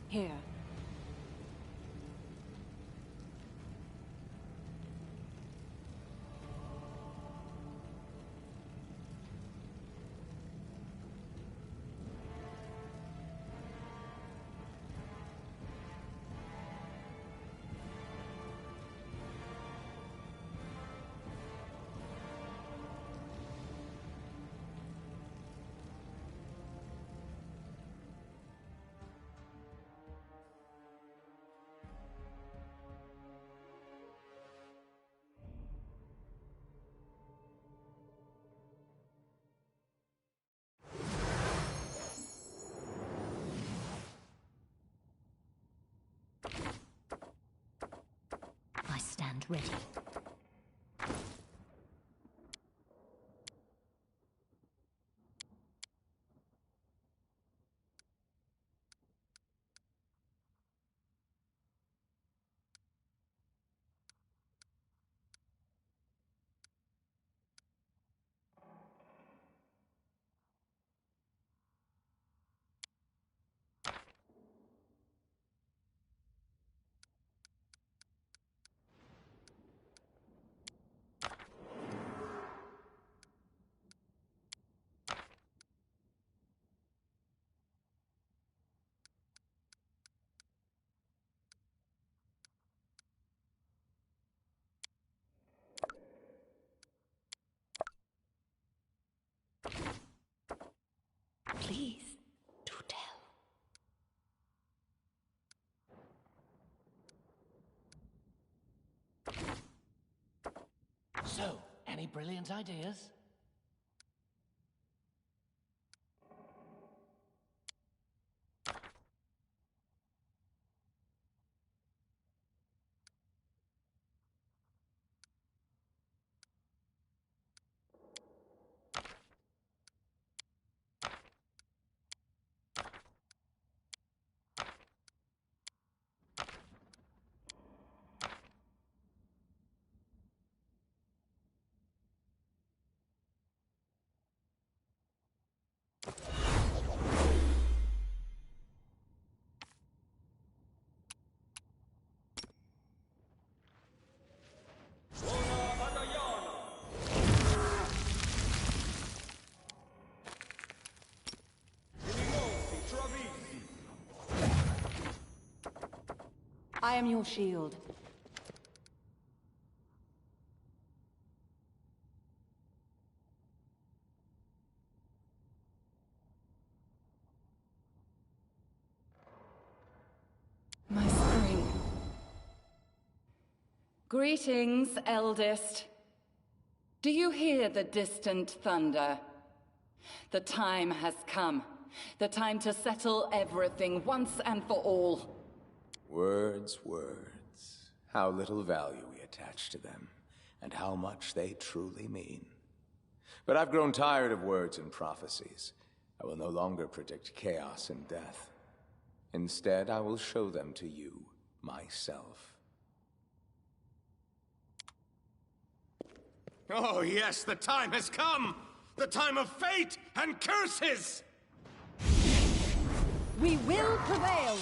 Here. I stand ready. Please, do tell. So, any brilliant ideas? I am your shield. My spring. Greetings, eldest. Do you hear the distant thunder? The time has come. The time to settle everything once and for all. Words, words. How little value we attach to them, and how much they truly mean. But I've grown tired of words and prophecies. I will no longer predict chaos and death. Instead, I will show them to you, myself. Oh yes, the time has come! The time of fate and curses! We will prevail!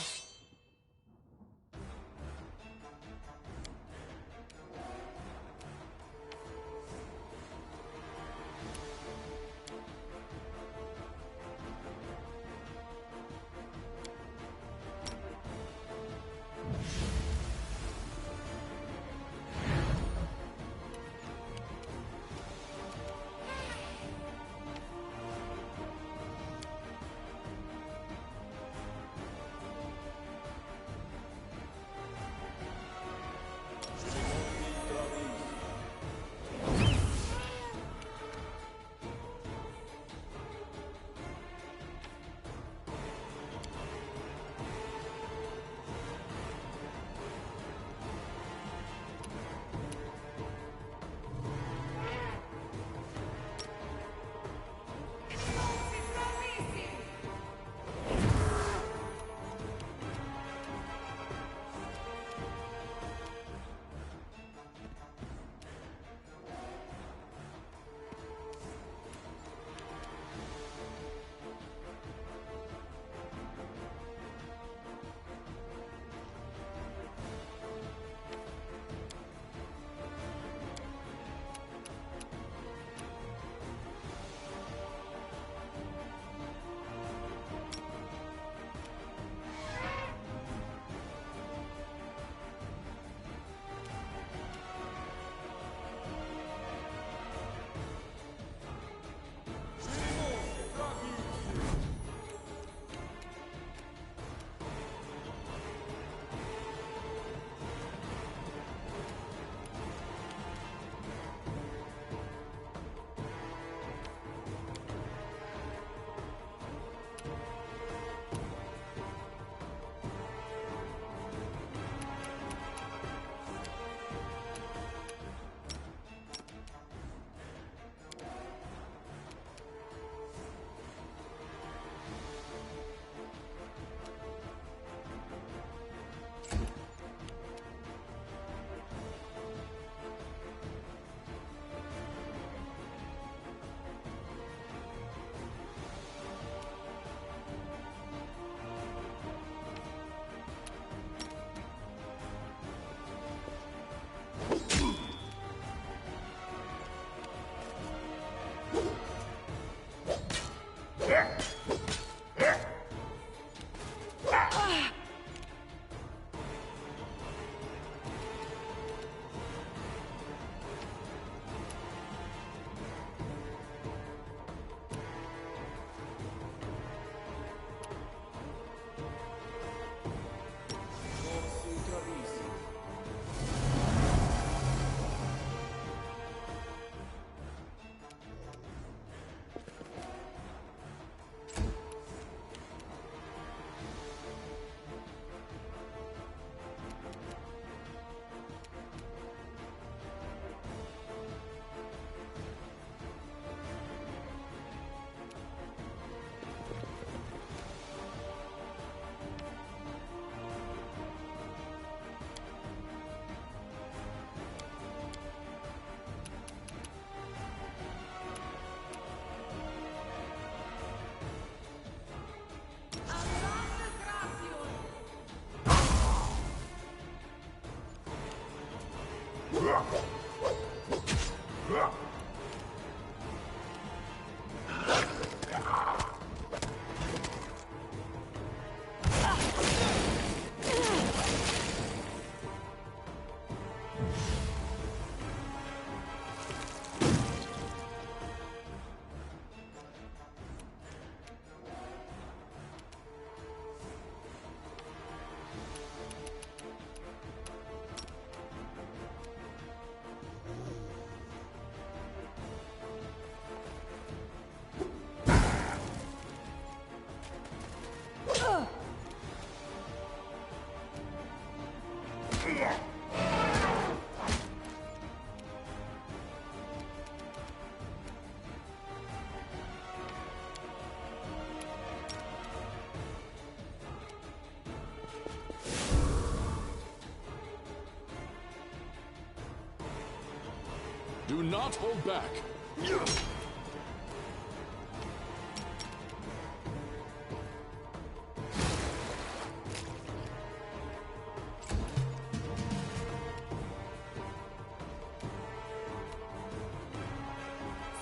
Do not hold back.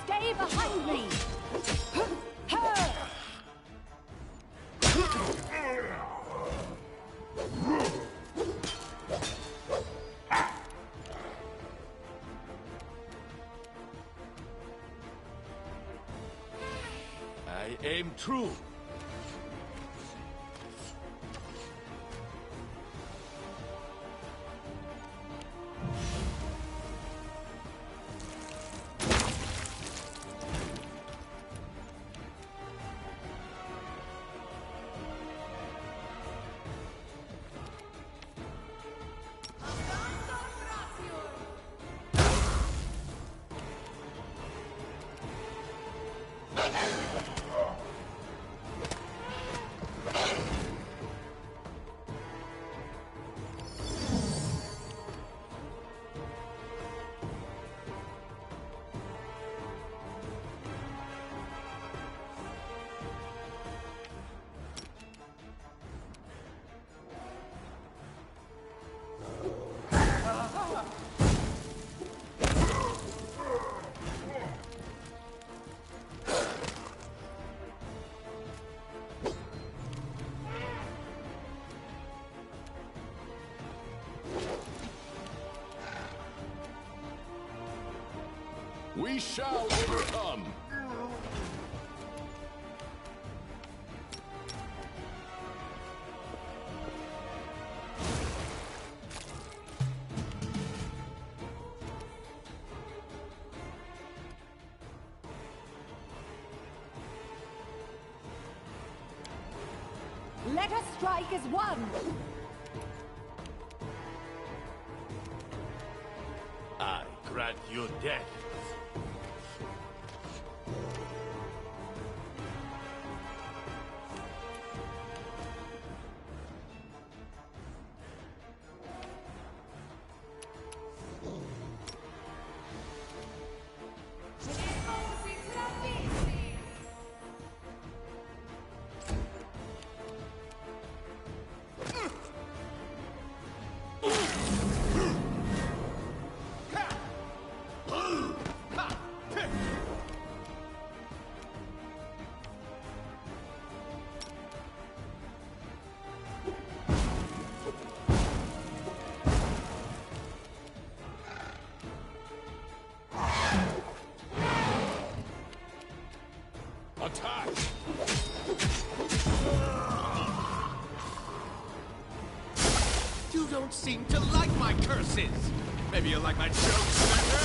Stay behind me! I aim true. We shall overcome! Let us strike as one! I grant you death. Attack! You don't seem to like my curses. Maybe you like my jokes better?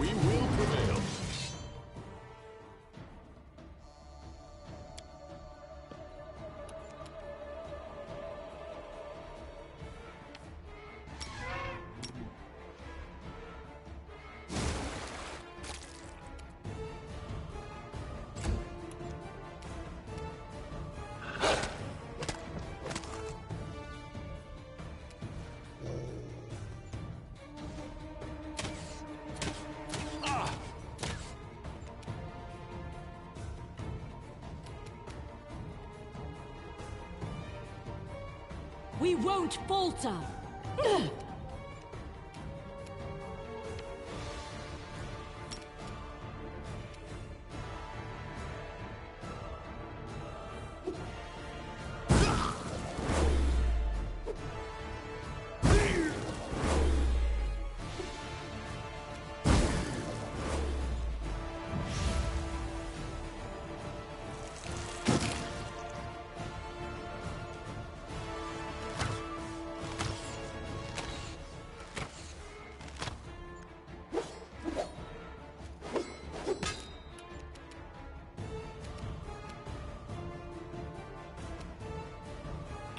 We will prevail. We won't falter!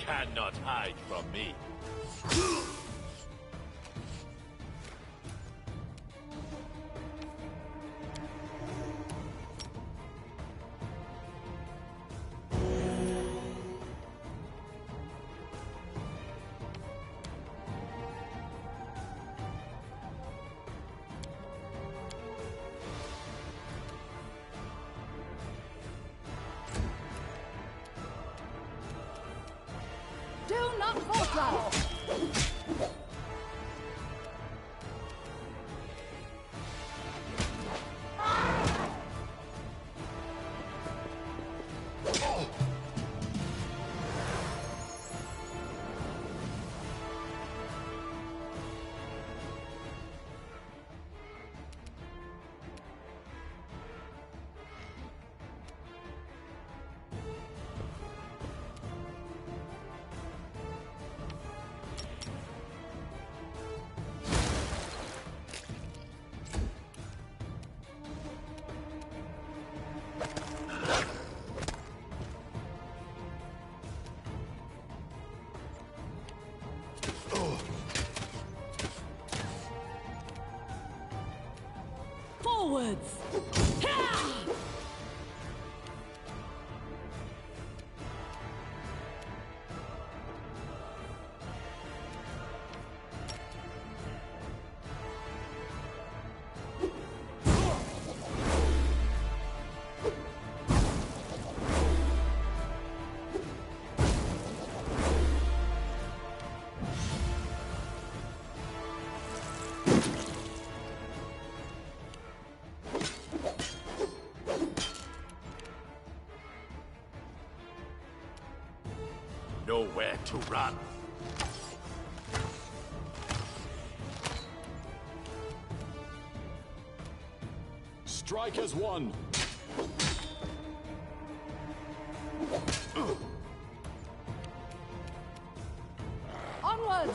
cannot hide from me. Do not falter! Forwards! Ha! Nowhere to run. Strike as one. Onwards!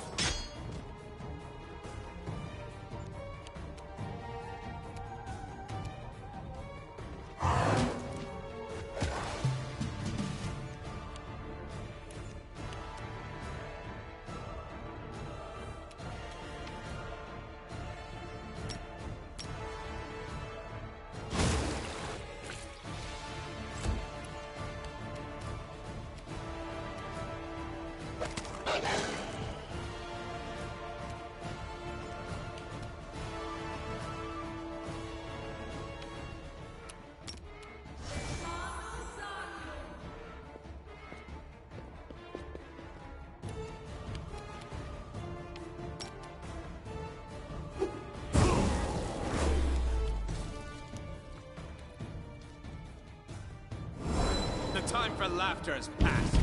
The time for laughter has passed.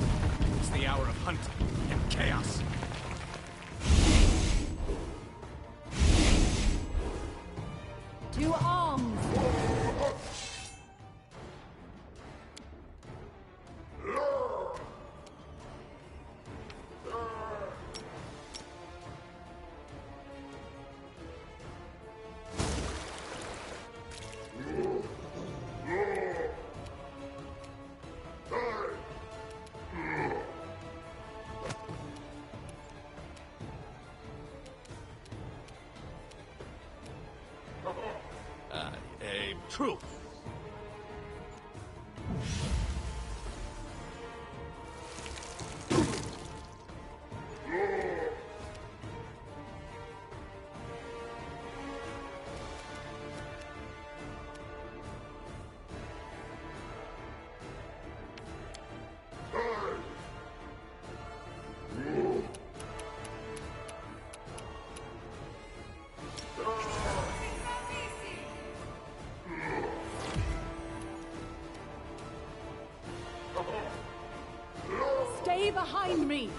It's the hour of hunting and chaos. To arms! I aim true. Stay behind me!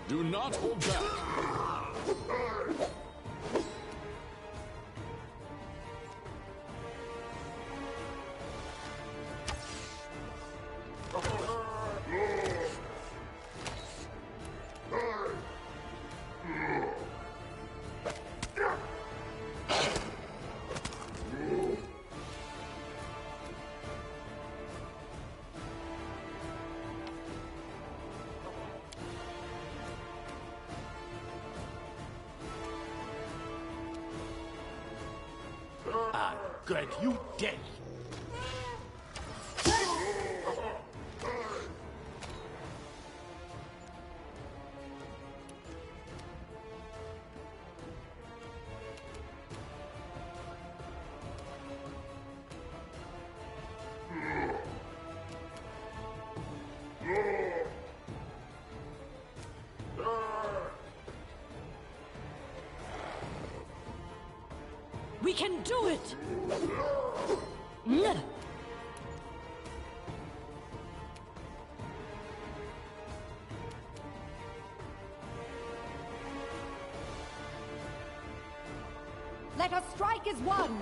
Do not hold back. Good, you dead. We can do it! Let us strike as one!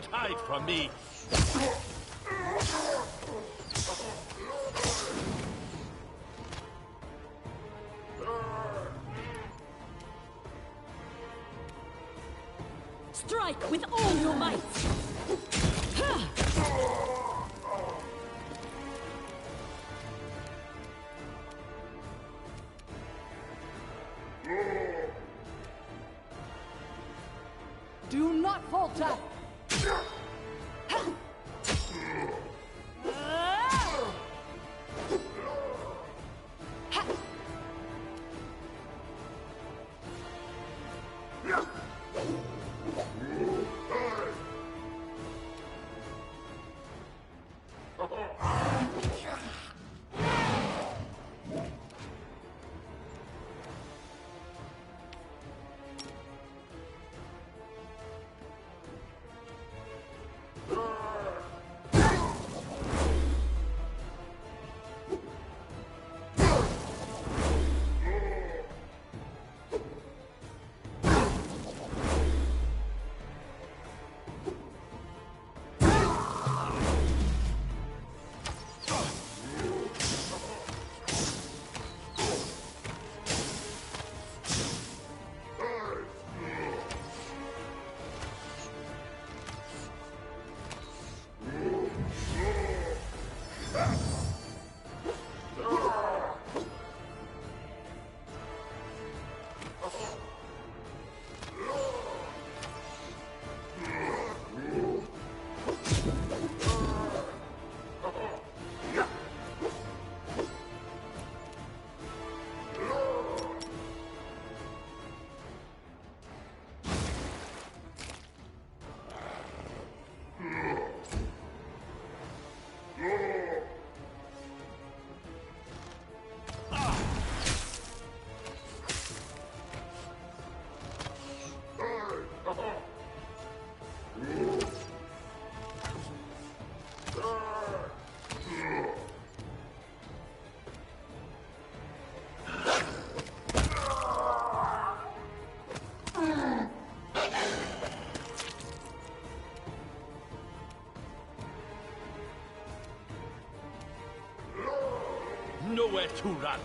cannot hide from me. Strike with all your might! Do not falter! Nowhere to run.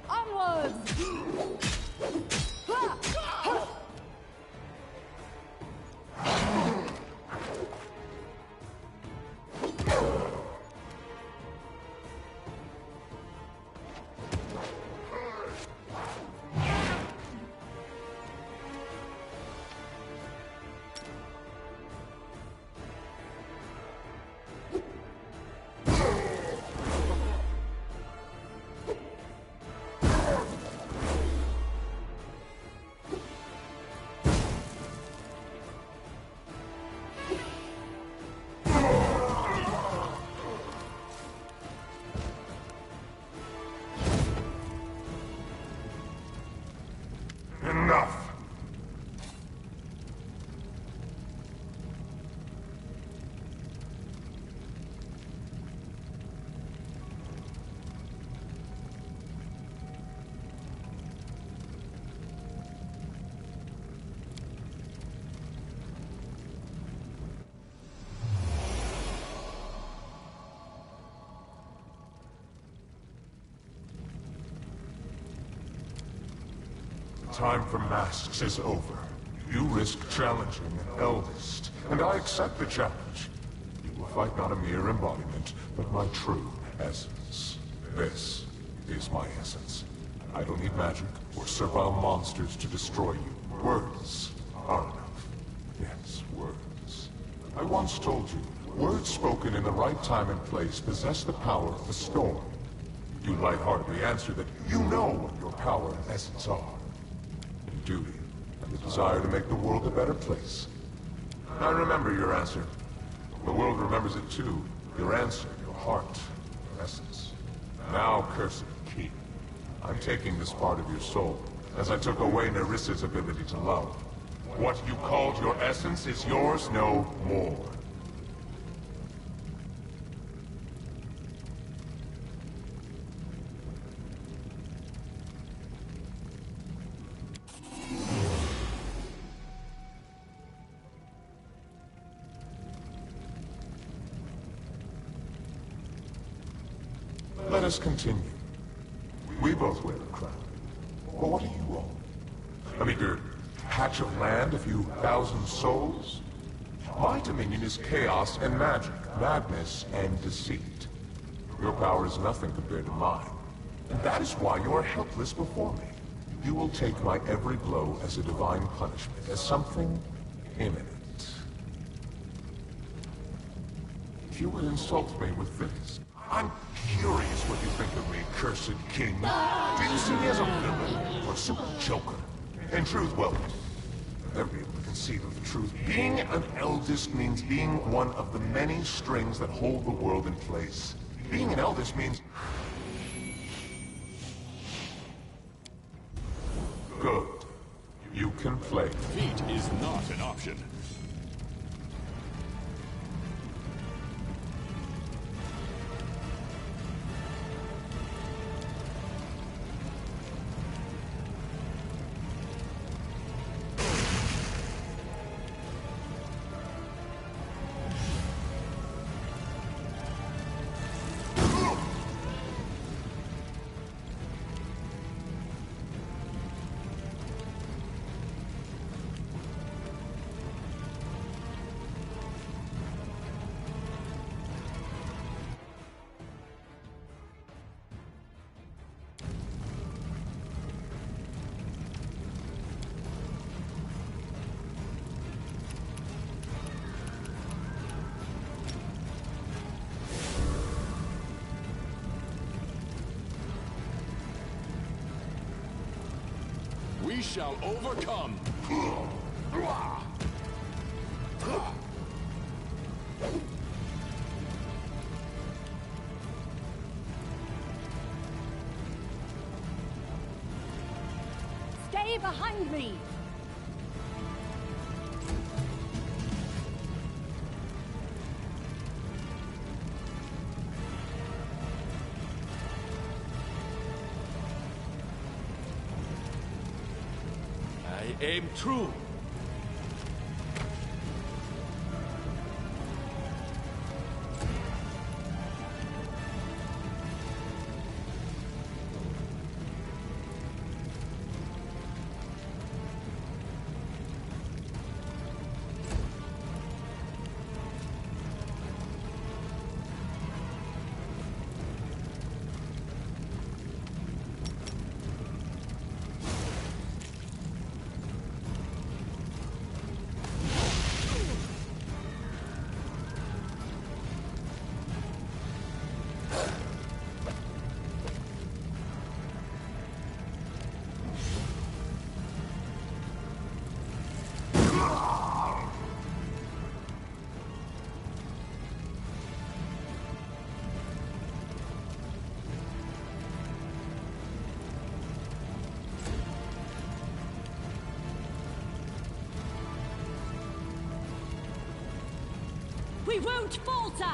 Onwards! Enough! Time for masks is over. You risk challenging an eldest, and I accept the challenge. You will fight not a mere embodiment, but my true essence. This is my essence. I don't need magic or servile monsters to destroy you. Words are enough. Yes, words. I once told you, words spoken in the right time and place possess the power of a storm. You lightheartedly answer that you know what your power and essence are. Duty, and the desire to make the world a better place. I remember your answer. The world remembers it too. Your answer, your heart, your essence. Now, cursed King, I'm taking this part of your soul, as I took away Nerissa's ability to love. What you called your essence is yours no more. Let us continue. We both wear a crown. But what are you all? A meager patch of land, a few thousand souls? My dominion is chaos and magic, madness and deceit. Your power is nothing compared to mine. And that is why you are helpless before me. You will take my every blow as a divine punishment, as something imminent. You would insult me with this. I'm curious what you think of me, cursed king. Do you see me as a villain or a simple joker? In truth, well, I'll never be able to conceive of the truth. Being an eldest means being one of the many strings that hold the world in place. Being an eldest means... Good. You can play. Defeat is not an option. We shall overcome. Stay behind me! I aim true. We won't falter!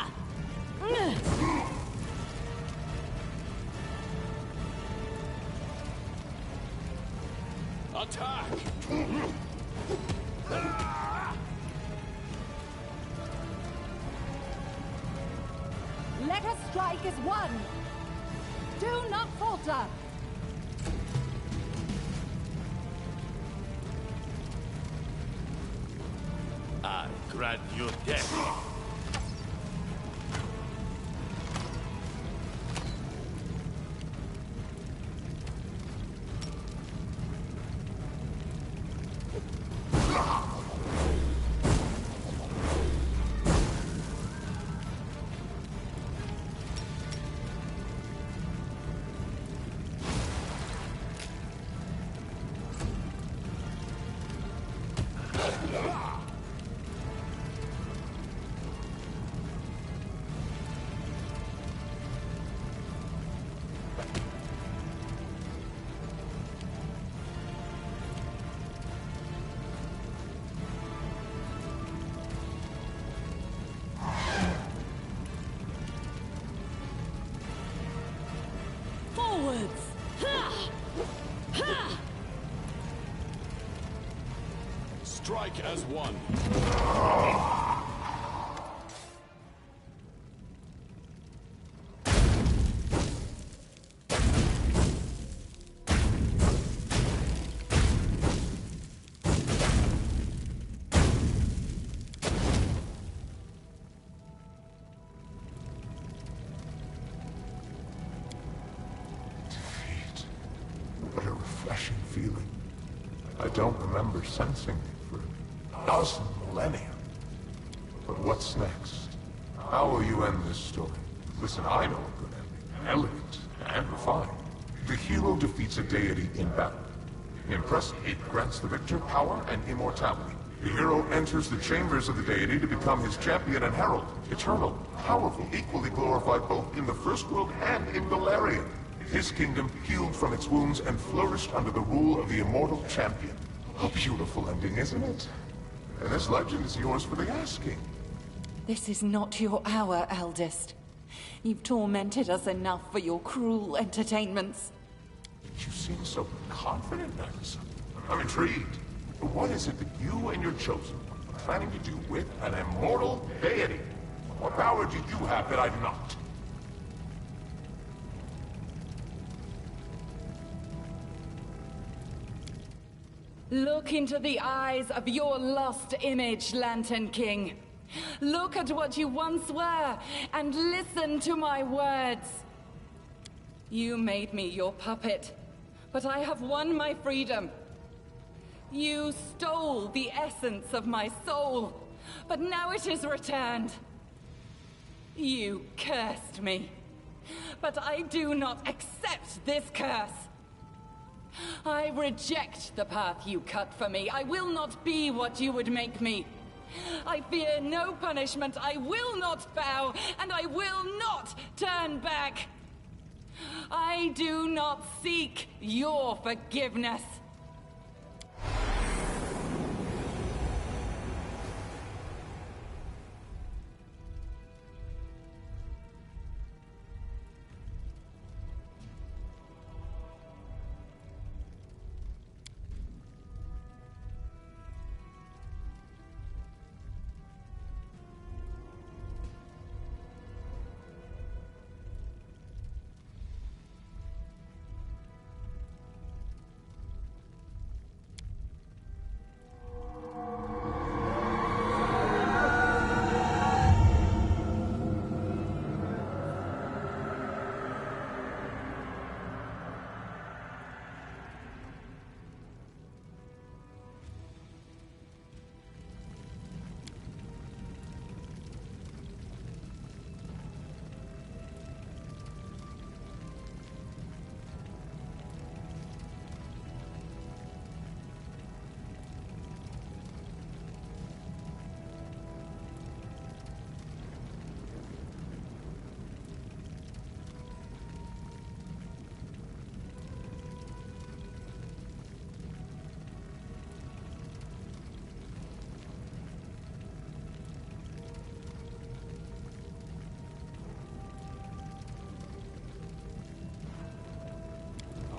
Attack! Let us strike as one! Do not falter! I grant you death. strike as one. Defeat. What a refreshing feeling. I don't remember sensing it for a dozen millennia. But what's next? How will you end this story? Listen, I know a good ending. Elegant and refined. The hero defeats a deity in battle. Impressive. It grants the victor power and immortality. The hero enters the chambers of the deity to become his champion and herald. Eternal, powerful, equally glorified both in the first world and in Valerian. His kingdom healed from its wounds and flourished under the rule of the immortal champion. A beautiful ending, isn't it? And this legend is yours for the asking. This is not your hour, eldest. You've tormented us enough for your cruel entertainments. You seem so confident, Nyrissa. I'm intrigued. What is it that you and your chosen are planning to do with an immortal deity? What power do you have that I do not? Look into the eyes of your lost image, Lantern King. Look at what you once were, and listen to my words. You made me your puppet, but I have won my freedom. You stole the essence of my soul, but now it is returned. You cursed me, but I do not accept this curse. I reject the path you cut for me. I will not be what you would make me. I fear no punishment. I will not bow, and I will not turn back. I do not seek your forgiveness.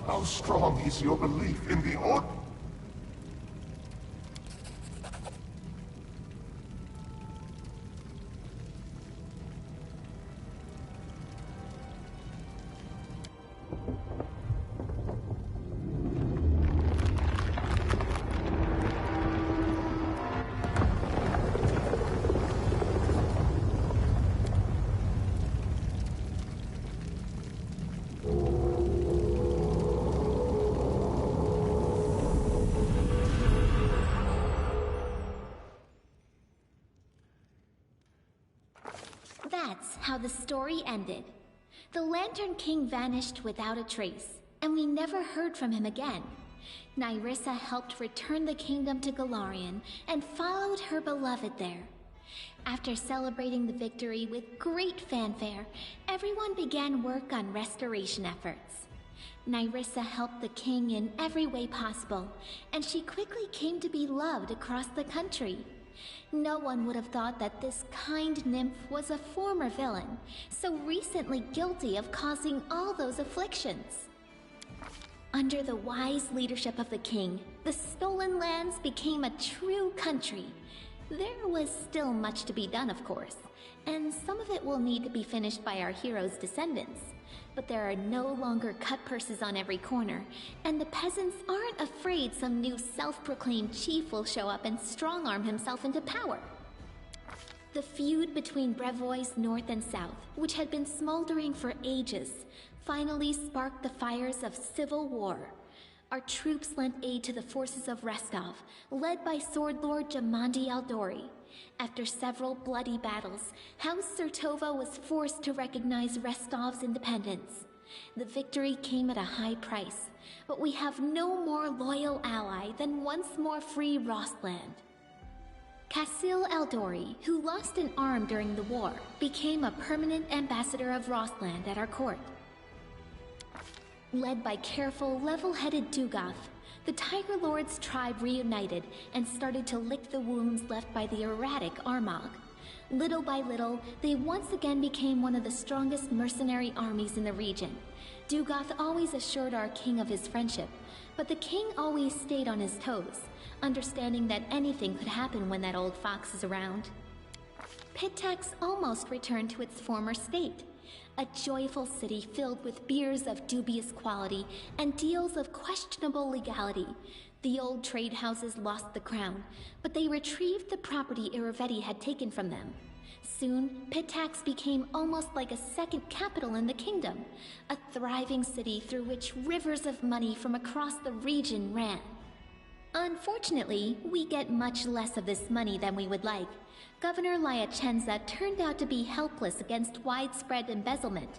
How strong is your belief in the Order? That's how the story ended. The Lantern King vanished without a trace, and we never heard from him again. Nyrissa helped return the kingdom to Galarian and followed her beloved there. After celebrating the victory with great fanfare, everyone began work on restoration efforts. Nyrissa helped the king in every way possible, and she quickly came to be loved across the country. No one would have thought that this kind nymph was a former villain, so recently guilty of causing all those afflictions. Under the wise leadership of the king, the stolen lands became a true country. There was still much to be done, of course, and some of it will need to be finished by our heroes' descendants. But there are no longer cut purses on every corner, and the peasants aren't afraid some new self-proclaimed chief will show up and strong-arm himself into power. The feud between Brevois North and South, which had been smoldering for ages, finally sparked the fires of civil war. Our troops lent aid to the forces of Restov, led by Sword Lord Jamandi Aldori. After several bloody battles, House Sertova was forced to recognize Restov's independence. The victory came at a high price, but we have no more loyal ally than once more free Rostland. Kasil Eldori, who lost an arm during the war, became a permanent ambassador of Rostland at our court. Led by careful, level-headed Dugoth, the Tiger Lord's tribe reunited and started to lick the wounds left by the erratic Armagh. Little by little, they once again became one of the strongest mercenary armies in the region. Dugoth always assured our king of his friendship, but the king always stayed on his toes, understanding that anything could happen when that old fox is around. Pitax almost returned to its former state. A joyful city filled with beers of dubious quality and deals of questionable legality. The old trade houses lost the crown, but they retrieved the property Iravetti had taken from them. Soon, Pitax became almost like a second capital in the kingdom, a thriving city through which rivers of money from across the region ran. Unfortunately, we get much less of this money than we would like. Governor Lyachenza turned out to be helpless against widespread embezzlement.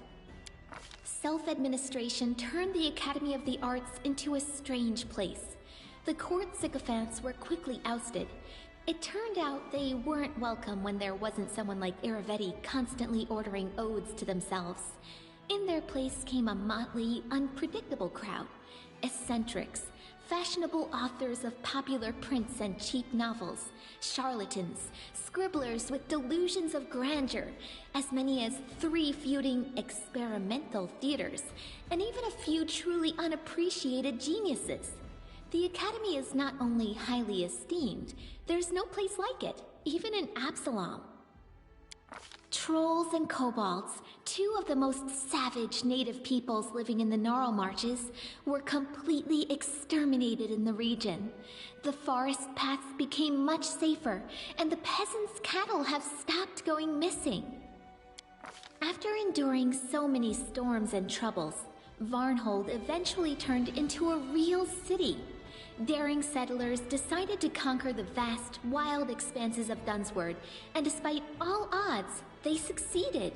Self-administration turned the Academy of the Arts into a strange place. The court sycophants were quickly ousted. It turned out they weren't welcome when there wasn't someone like Iravetti constantly ordering odes to themselves. In their place came a motley, unpredictable crowd. Eccentrics, fashionable authors of popular prints and cheap novels, charlatans, scribblers with delusions of grandeur, as many as 3 feuding experimental theaters, and even a few truly unappreciated geniuses. The Academy is not only highly esteemed, there's no place like it, even in Absalom. Trolls and kobolds, 2 of the most savage native peoples living in the Gnarl Marches, were completely exterminated in the region. The forest paths became much safer, and the peasants' cattle have stopped going missing. After enduring so many storms and troubles, Varnhold eventually turned into a real city. Daring settlers decided to conquer the vast, wild expanses of Dunsword, and despite all odds, they succeeded.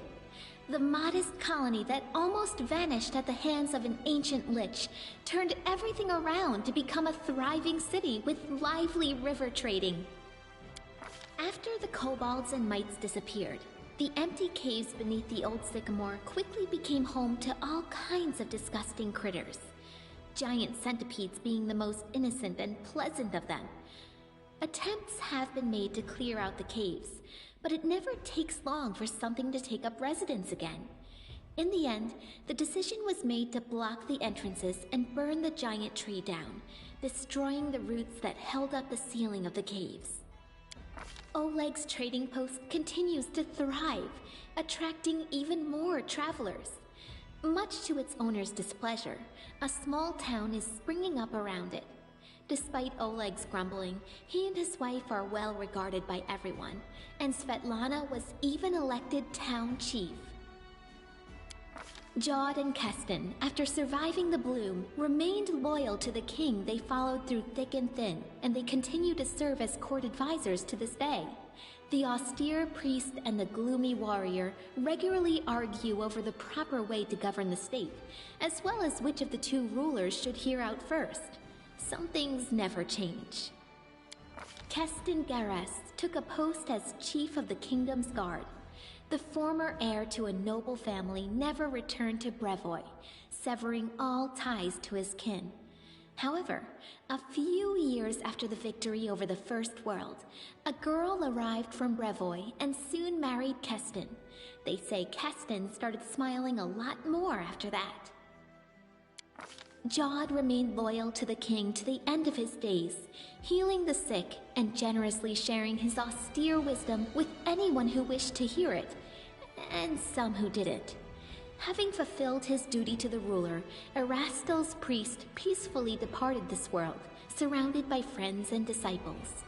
The modest colony that almost vanished at the hands of an ancient lich turned everything around to become a thriving city with lively river trading. After the kobolds and mites disappeared, the empty caves beneath the old sycamore quickly became home to all kinds of disgusting critters. Giant centipedes being the most innocent and pleasant of them. Attempts have been made to clear out the caves, but it never takes long for something to take up residence again. In the end, the decision was made to block the entrances and burn the giant tree down, destroying the roots that held up the ceiling of the caves. Oleg's trading post continues to thrive, attracting even more travelers. Much to its owner's displeasure, a small town is springing up around it. Despite Oleg's grumbling, he and his wife are well regarded by everyone, and Svetlana was even elected town chief. Jod and Keston, after surviving the bloom, remained loyal to the king they followed through thick and thin, and they continue to serve as court advisors to this day. The austere priest and the gloomy warrior regularly argue over the proper way to govern the state, as well as which of the 2 rulers should hear out first. Some things never change. Keston Gares took a post as chief of the kingdom's guard. The former heir to a noble family never returned to Brevoy, severing all ties to his kin. However, a few years after the victory over the First World, a girl arrived from Brevoy and soon married Keston. They say Keston started smiling a lot more after that. Jod remained loyal to the king to the end of his days, healing the sick and generously sharing his austere wisdom with anyone who wished to hear it, and some who didn't. Having fulfilled his duty to the ruler, Erastil's priest peacefully departed this world, surrounded by friends and disciples.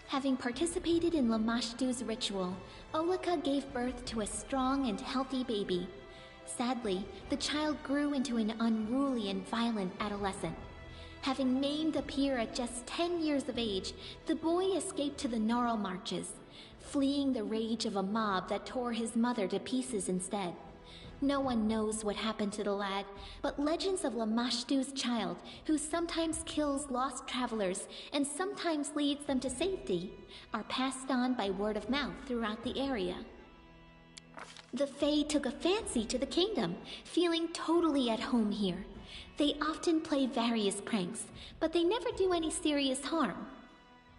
Having participated in Lamashtu's ritual, Olika gave birth to a strong and healthy baby. Sadly, the child grew into an unruly and violent adolescent. Having maimed a peer at just 10 years of age, the boy escaped to the Gnarl Marches, fleeing the rage of a mob that tore his mother to pieces instead. No one knows what happened to the lad, but legends of Lamashtu's child, who sometimes kills lost travelers and sometimes leads them to safety, are passed on by word of mouth throughout the area. The Fae took a fancy to the kingdom, feeling totally at home here. They often play various pranks, but they never do any serious harm.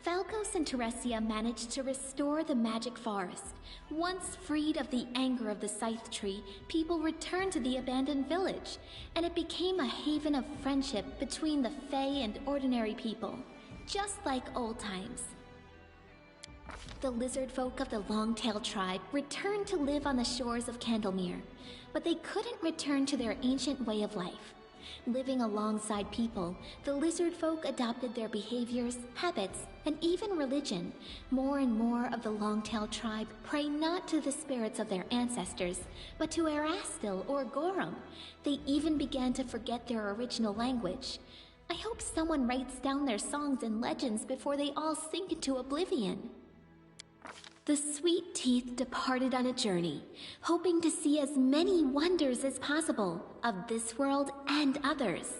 Falcos and Teresia managed to restore the magic forest. Once freed of the anger of the Scythe Tree, people returned to the abandoned village, and it became a haven of friendship between the Fae and ordinary people, just like old times. The lizard folk of the Longtail tribe returned to live on the shores of Candlemere, but they couldn't return to their ancient way of life. Living alongside people, the lizard folk adopted their behaviors, habits, and even religion. More and more of the Longtail tribe pray not to the spirits of their ancestors, but to Erastil or Gorum. They even began to forget their original language. I hope someone writes down their songs and legends before they all sink into oblivion. The Sweet Teeth departed on a journey, hoping to see as many wonders as possible of this world and others.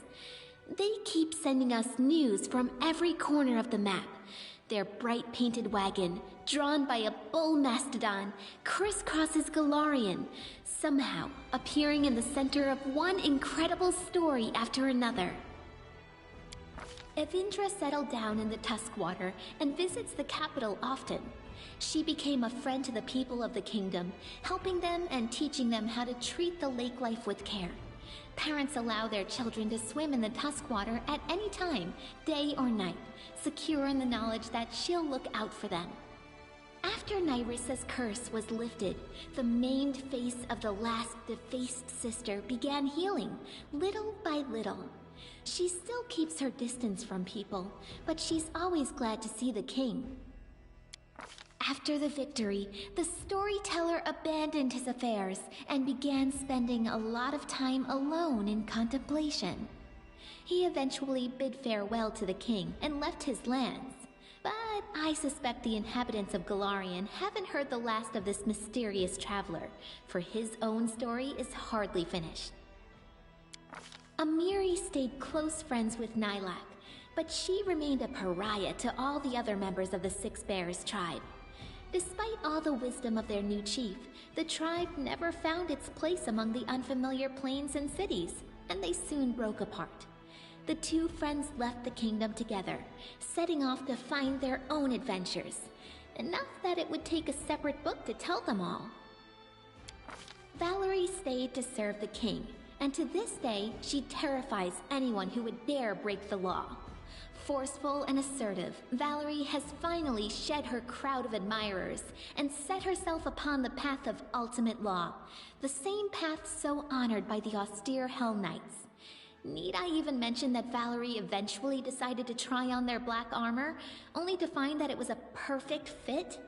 They keep sending us news from every corner of the map. Their bright painted wagon, drawn by a bull mastodon, crisscrosses Galarian, somehow appearing in the center of one incredible story after another. Evindra settled down in the Tuskwater and visits the capital often. She became a friend to the people of the kingdom, helping them and teaching them how to treat the lake life with care. Parents allow their children to swim in the Tuskwater at any time, day or night, secure in the knowledge that she'll look out for them. After Nyrissa's curse was lifted, the maimed face of the last defaced sister began healing, little by little. She still keeps her distance from people, but she's always glad to see the king. After the victory, the storyteller abandoned his affairs and began spending a lot of time alone in contemplation. He eventually bid farewell to the king and left his lands, but I suspect the inhabitants of Galarian haven't heard the last of this mysterious traveler, for his own story is hardly finished. Amiri stayed close friends with Nylak, but she remained a pariah to all the other members of the Six Bears tribe. Despite all the wisdom of their new chief, the tribe never found its place among the unfamiliar plains and cities, and they soon broke apart. The two friends left the kingdom together, setting off to find their own adventures, enough that it would take a separate book to tell them all. Valerie stayed to serve the king, and to this day, she terrifies anyone who would dare break the law. Forceful and assertive, Valerie has finally shed her crowd of admirers and set herself upon the path of ultimate law, the same path so honored by the austere Hell Knights. Need I even mention that Valerie eventually decided to try on their black armor, only to find that it was a perfect fit?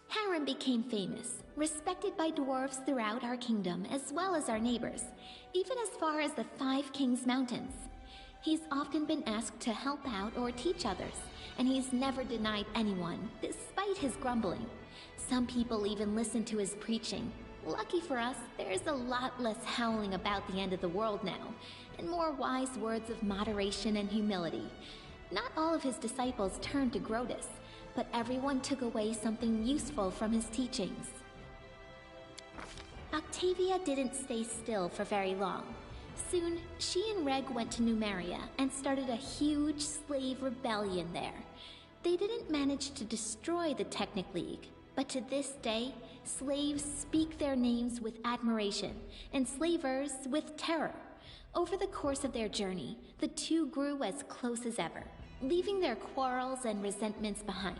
Harrim became famous, respected by dwarves throughout our kingdom as well as our neighbors, even as far as the Five Kings Mountains. He's often been asked to help out or teach others, and he's never denied anyone, despite his grumbling. Some people even listen to his preaching. Lucky for us, there's a lot less howling about the end of the world now, and more wise words of moderation and humility. Not all of his disciples turned to Grotus, but everyone took away something useful from his teachings. Octavia didn't stay still for very long. Soon, she and Reg went to Numeria and started a huge slave rebellion there. They didn't manage to destroy the Technic League, but to this day, slaves speak their names with admiration, and slavers with terror, Over the course of their journey, the two grew as close as ever, leaving their quarrels and resentments behind.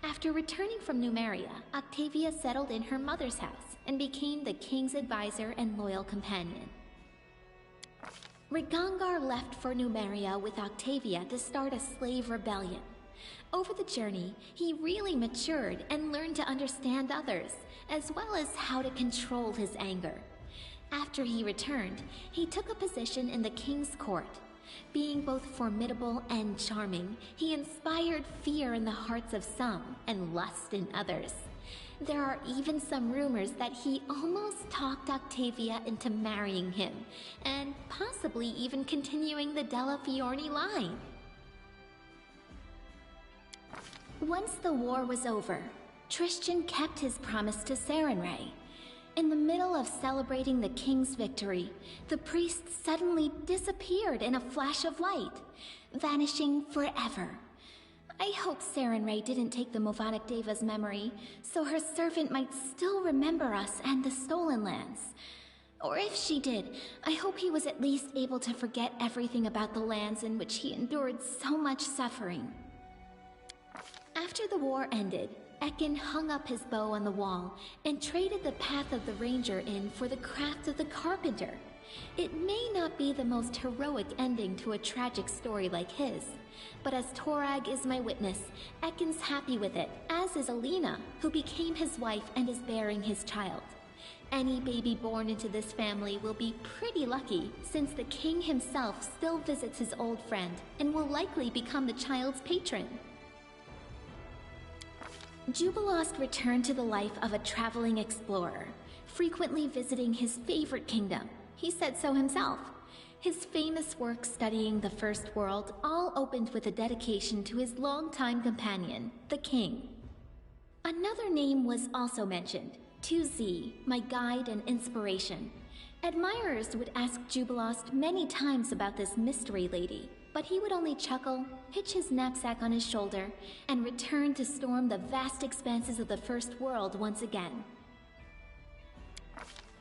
After returning from Numeria, Octavia settled in her mother's house and became the king's advisor and loyal companion. Rigangar left for Numeria with Octavia to start a slave rebellion. Over the journey, he really matured and learned to understand others, as well as how to control his anger. After he returned, he took a position in the king's court. Being both formidable and charming, he inspired fear in the hearts of some and lust in others. There are even some rumors that he almost talked Octavia into marrying him, and possibly even continuing the Della Fiorni line. Once the war was over, Tristan kept his promise to Sarenrae. In the middle of celebrating the king's victory, the priest suddenly disappeared in a flash of light, vanishing forever. I hope Sarenrae didn't take the Movonic Deva's memory, so her servant might still remember us and the stolen lands. Or if she did, I hope he was at least able to forget everything about the lands in which he endured so much suffering. After the war ended, Ekin hung up his bow on the wall and traded the path of the ranger in for the craft of the carpenter. It may not be the most heroic ending to a tragic story like his, but as Torag is my witness, Ekin's happy with it, as is Alina, who became his wife and is bearing his child. Any baby born into this family will be pretty lucky, since the king himself still visits his old friend and will likely become the child's patron. Jubilost returned to the life of a traveling explorer, frequently visiting his favorite kingdom. He said so himself. His famous work studying the First World all opened with a dedication to his longtime companion, the king. Another name was also mentioned, 2Z, my guide and inspiration. Admirers would ask Jubilost many times about this mystery lady, but he would only chuckle, hitch his knapsack on his shoulder, and return to storm the vast expanses of the First World once again.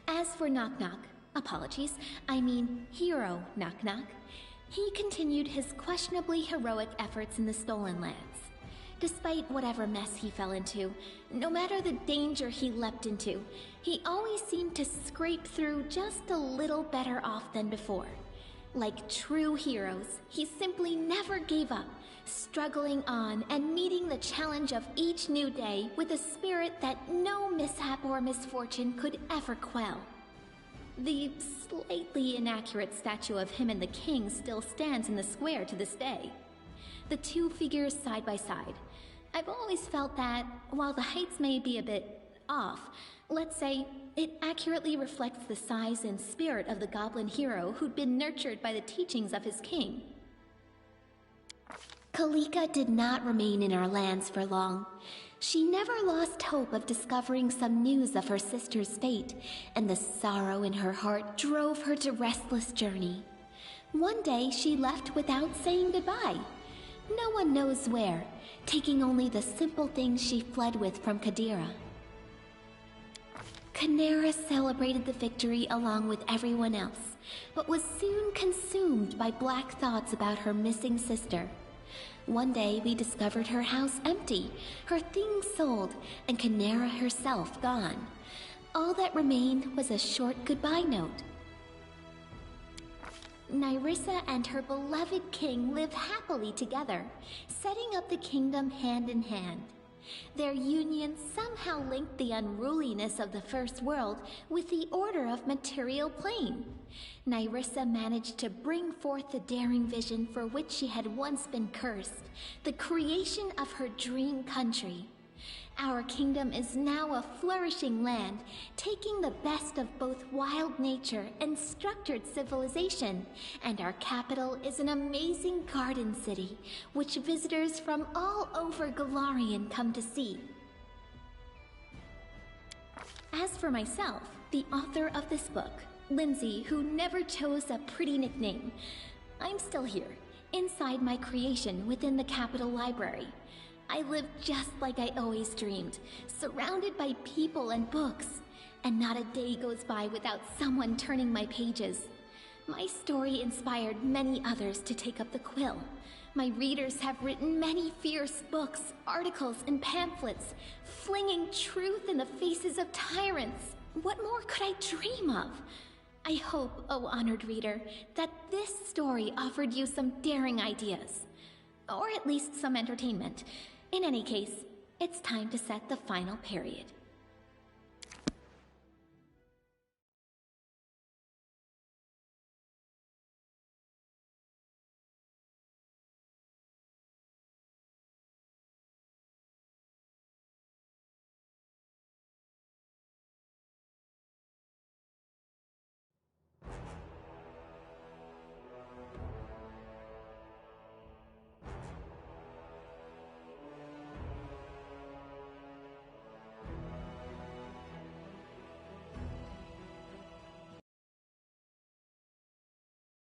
As for Knock Knock, apologies, I mean Hero Knock Knock, he continued his questionably heroic efforts in the Stolen Lands. Despite whatever mess he fell into, no matter the danger he leapt into, he always seemed to scrape through just a little better off than before. Like true heroes, he simply never gave up, struggling on and meeting the challenge of each new day with a spirit that no mishap or misfortune could ever quell. The slightly inaccurate statue of him and the king still stands in the square to this day. The two figures side by side. I've always felt that, while the heights may be a bit off, let's say, it accurately reflects the size and spirit of the goblin hero who'd been nurtured by the teachings of his king. Kalika did not remain in our lands for long. She never lost hope of discovering some news of her sister's fate, and the sorrow in her heart drove her to restless journey. One day she left without saying goodbye. No one knows where, taking only the simple things she fled with from Kadira. Canera celebrated the victory along with everyone else, but was soon consumed by black thoughts about her missing sister. One day we discovered her house empty, her things sold, and Canera herself gone. All that remained was a short goodbye note. Nyrissa and her beloved king live happily together, setting up the kingdom hand in hand. Their union somehow linked the unruliness of the First World with the order of material plane. Nyrissa managed to bring forth the daring vision for which she had once been cursed, the creation of her dream country. Our kingdom is now a flourishing land, taking the best of both wild nature and structured civilization, and our capital is an amazing garden city, which visitors from all over Golarion come to see. As for myself, the author of this book, Lindsay, who never chose a pretty nickname, I'm still here, inside my creation within the Capitol Library. I live just like I always dreamed, surrounded by people and books, and not a day goes by without someone turning my pages. My story inspired many others to take up the quill. My readers have written many fierce books, articles, and pamphlets, flinging truth in the faces of tyrants. What more could I dream of? I hope, oh honored reader, that this story offered you some daring ideas. Or at least some entertainment. In any case, it's time to set the final period.